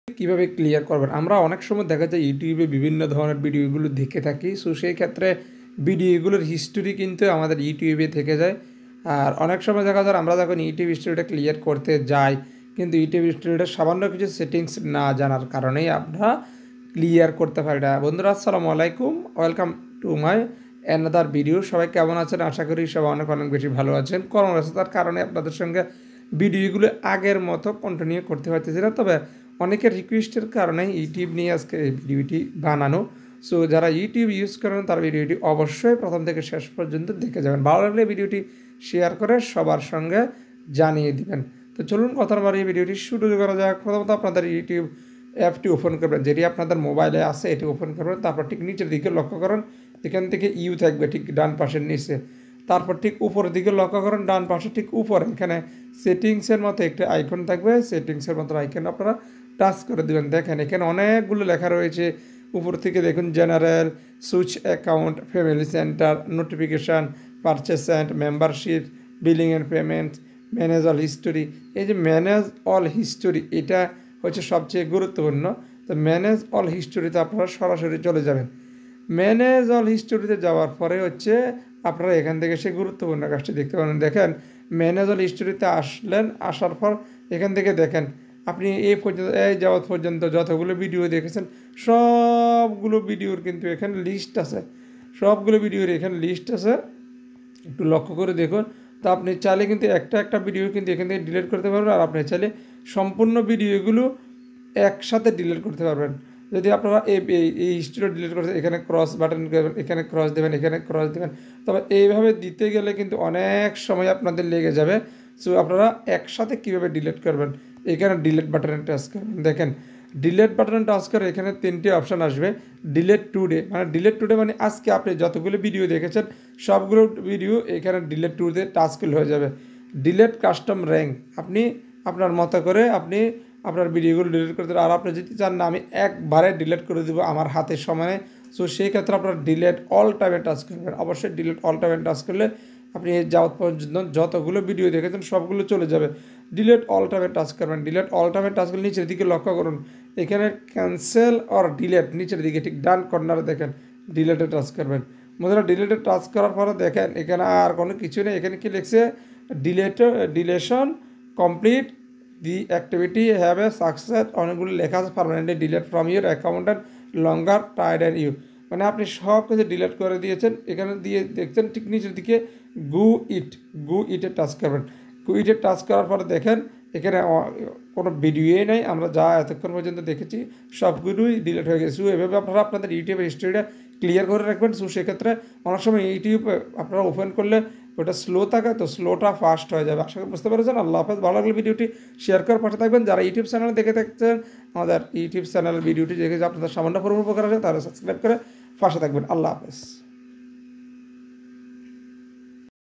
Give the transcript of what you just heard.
কিভাবে ক্লিয়ার করবেন। আমরা অনেক সময় দেখা যায় ইউটিউবে বিভিন্ন ধরনের ভিডিওগুলো দেখে থাকি। সো সেই ক্ষেত্রে ভিডিওগুলোর হিস্টোরি কিন্তু আমাদের ইউটিউবে থেকে যায়। আর অনেক সময় দেখা যায় আমরা যখন ইউটিউব হিস্টোরিটা ক্লিয়ার করতে যাই, কিন্তু ইউটিউব হিস্টোরিটা সামান্য কিছু সেটিংস না জানার কারণেই আমরা ক্লিয়ার করতে পারি না। বন্ধুরা আসসালামু আলাইকুম, welcome to my another video. সবাই কেমন আছেন? আশা করি সবাই অনেক অনেক বেশি ভালো আছেন। কর্মব্যস্ততার কারণে আপনাদের সঙ্গে ভিডিওগুলো আগের মতো কন্টিনিউ করতে পারতেছি না, তবে অনেকের রিকোয়েস্টের কারণে ইউটিউব নিয়ে আজকে এই ভিডিওটি বানানো। সো যারা ইউটিউব ইউজ করেন তার ভিডিওটি অবশ্যই প্রথম থেকে শেষ পর্যন্ত দেখে যাবেন। ভালো লাগলে ভিডিওটি শেয়ার করে সবার সঙ্গে জানিয়ে দিবেন। তো চলুন কথার বাড়ি ভিডিওটি শুরু করা যাক। প্রথমত আপনাদের ইউটিউব অ্যাপটি ওপেন করবেন, যেটি আপনাদের মোবাইলে আছে এটি ওপেন করবেন। তারপর ঠিক নিচের দিকে লক্ষ্য করেন, এখান থেকে ইউ থাকবে ঠিক ডান পাশের নিচে। তারপর ঠিক উপরের দিকে লক্ষ্য করেন, ডান পাশে ঠিক উপরে এখানে সেটিংসের মতো একটি আইকন থাকবে। সেটিংসের মতো আইকন আপনারা টাচ করে দেবেন। দেখেন এখানে অনেকগুলো লেখা রয়েছে। উপর থেকে দেখুন general, switch account, family centre, notification, purchase and membership, billing and payment, manage all history. এই যে ম্যানেজ অল হিস্টোরি এটা হচ্ছে সবচেয়ে গুরুত্বপূর্ণ। তো ম্যানেজ অল হিস্টোরিতে আপনারা সরাসরি চলে যাবেন। ম্যানেজ অল হিস্টোরিতে যাওয়ার পরে হচ্ছে আপনারা এখান থেকে সেই গুরুত্বপূর্ণ কাজটি দেখতে পাবেন। দেখেন ম্যানেজ অল হিস্টোরিতে আসলেন, আসার পর এখান থেকে দেখেন আপনি এই পর্যন্ত এই যাওয়ার পর্যন্ত যতগুলো ভিডিও দেখেছেন সবগুলো ভিডিওর কিন্তু এখানে লিস্ট আছে। সবগুলো ভিডিওর এখানে লিস্ট আছে, একটু লক্ষ্য করে দেখুন। তো আপনি চাইলে কিন্তু একটা একটা ভিডিও কিন্তু এখান থেকে ডিলিট করতে পারবেন, আর আপনি চাইলে সম্পূর্ণ ভিডিওগুলো একসাথে ডিলিট করতে পারবেন। যদি আপনারা এই হিস্ট্রিটা ডিলিট করতে এখানে ক্রস বাটন করবেন, এখানে ক্রস দেবেন, এখানে ক্রস দেবেন। তবে এইভাবে দিতে গেলে কিন্তু অনেক সময় আপনাদের লেগে যাবে। সো আপনারা একসাথে কীভাবে ডিলিট করবেন, এখানে ডিলিট বাটনে টাচ করবেন। দেখেন ডিলিট বাটনে টাচ করে এখানে তিনটি অপশান আসবে। ডিলিট টুডে, মানে ডিলিট টুডে মানে আজকে আপনি যতগুলো ভিডিও দেখেছেন সবগুলো ভিডিও এখানে ডিলিট টুডে টাচ করলে হয়ে যাবে। ডিলিট কাস্টম র্যাঙ্ক, আপনি আপনার মতো করে আপনি আপনার ভিডিওগুলো ডিলিট করতে, আর আপনি যদি চান না আমি একবারে ডিলিট করে দেবো আমার হাতের সময়ে, সো সেই ক্ষেত্রে আপনার ডিলিট অল টাইমে টাচ করবেন। অবশ্যই ডিলিট অল টাইমে টাচ করলে আপনি যাওয়ার পর্যন্ত যতগুলো ভিডিও দেখেছেন সবগুলো চলে যাবে। ডিলিট অল টাইমে টাচ করবেন। ডিলিট অল টাইমে টাচ করলে নিচের দিকে লক্ষ্য করুন, এখানে ক্যান্সেল অর ডিলিট নিচের দিকে ঠিক ডান কর্নারে দেখেন ডিলিটে টাচ করবেন। বন্ধুরা ডিলিটে টাচ করার পরে দেখেন এখানে আর কোনো কিছু নেই। এখানে কি লিখছে, deletion complete, the activity have a success, অনেকগুলো লেখা আছে। Permanently delete from your account and longer tired and you, মানে আপনি সব কিছু ডিলিট করে দিয়েছেন। এখানে দিয়ে দেখছেন ঠিক নিচের দিকে গু ইটে টাচ করবেন। গু ইটে টাচ করার পরে দেখেন এখানে কোনো ভিডিওই নেই, আমরা যা এতক্ষণ পর্যন্ত দেখেছি সবগুলোই ডিলিট হয়ে গেছে। এভাবে আপনারা আপনাদের ইউটিউবের হিস্ট্রিটা ক্লিয়ার করে রাখবেন। সো সেক্ষেত্রে অনেক সময় ইউটিউব আপনারা ওপেন করলে ওটা স্লো থাকে, তো স্লোটা ফাস্ট হয়ে যাবে। আশা করি বুঝতে পেরেছেন। আল্লাহ হাফেজ। ভালো লাগলে ভিডিওটি শেয়ার করে পাশে থাকবেন। যারা ইউটিউব চ্যানেলে দেখে থাকছেন আমাদের ইউটিউব চ্যানেলের ভিডিওটি দেখে আপনাদের সামান্য পরিমাণ উপকার আছে, তারা সাবস্ক্রাইব করে পাশে থাকবেন। আল্লাহ হাফেজ।